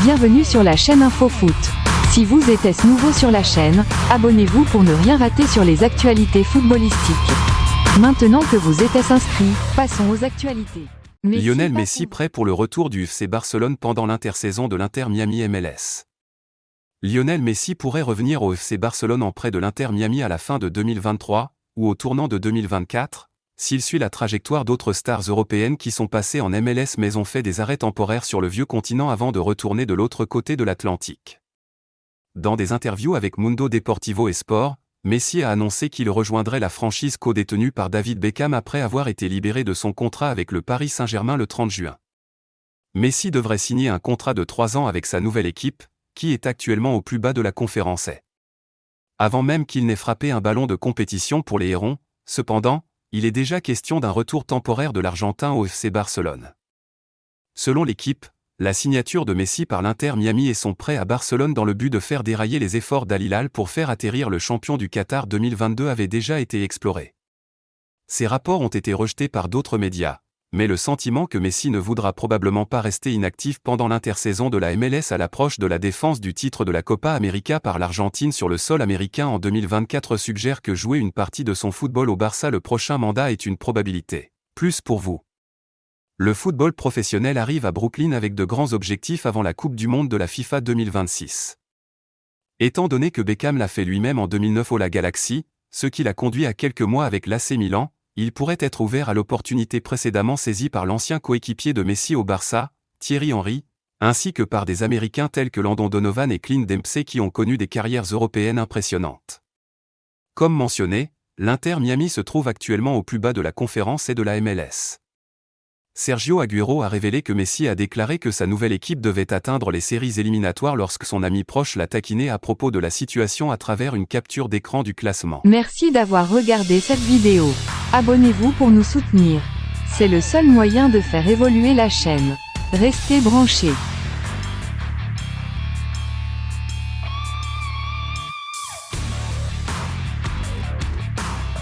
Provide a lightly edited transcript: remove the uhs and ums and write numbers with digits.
Bienvenue sur la chaîne InfoFoot. Si vous êtes nouveau sur la chaîne, abonnez-vous pour ne rien rater sur les actualités footballistiques. Maintenant que vous êtes inscrit, passons aux actualités. Lionel Messi prêt pour le retour du FC Barcelone pendant l'intersaison de l'Inter Miami MLS. Lionel Messi pourrait revenir au FC Barcelone en prêt de l'Inter Miami à la fin de 2023, ou au tournant de 2024, s'il suit la trajectoire d'autres stars européennes qui sont passées en MLS mais ont fait des arrêts temporaires sur le vieux continent avant de retourner de l'autre côté de l'Atlantique. Dans des interviews avec Mundo Deportivo et Sport, Messi a annoncé qu'il rejoindrait la franchise co-détenue par David Beckham après avoir été libéré de son contrat avec le Paris Saint-Germain le 30 juin. Messi devrait signer un contrat de 3 ans avec sa nouvelle équipe, qui est actuellement au plus bas de la conférence A. Avant même qu'il n'ait frappé un ballon de compétition pour les Hérons, cependant, il est déjà question d'un retour temporaire de l'Argentin au FC Barcelone. Selon l'équipe, la signature de Messi par l'Inter Miami et son prêt à Barcelone dans le but de faire dérailler les efforts d'Al Hilal pour faire atterrir le champion du Qatar 2022 avaient déjà été explorés. Ces rapports ont été rejetés par d'autres médias, mais le sentiment que Messi ne voudra probablement pas rester inactif pendant l'intersaison de la MLS à l'approche de la défense du titre de la Copa América par l'Argentine sur le sol américain en 2024 suggère que jouer une partie de son football au Barça le prochain mandat est une probabilité. Plus pour vous. Le football professionnel arrive à Brooklyn avec de grands objectifs avant la Coupe du Monde de la FIFA 2026. Étant donné que Beckham l'a fait lui-même en 2009 au La Galaxy, ce qui l'a conduit à quelques mois avec l'AC Milan, il pourrait être ouvert à l'opportunité précédemment saisie par l'ancien coéquipier de Messi au Barça, Thierry Henry, ainsi que par des Américains tels que Landon Donovan et Clint Dempsey qui ont connu des carrières européennes impressionnantes. Comme mentionné, l'Inter Miami se trouve actuellement au plus bas de la conférence et de la MLS. Sergio Agüero a révélé que Messi a déclaré que sa nouvelle équipe devait atteindre les séries éliminatoires lorsque son ami proche l'a taquiné à propos de la situation à travers une capture d'écran du classement. Merci d'avoir regardé cette vidéo. Abonnez-vous pour nous soutenir. C'est le seul moyen de faire évoluer la chaîne. Restez branchés.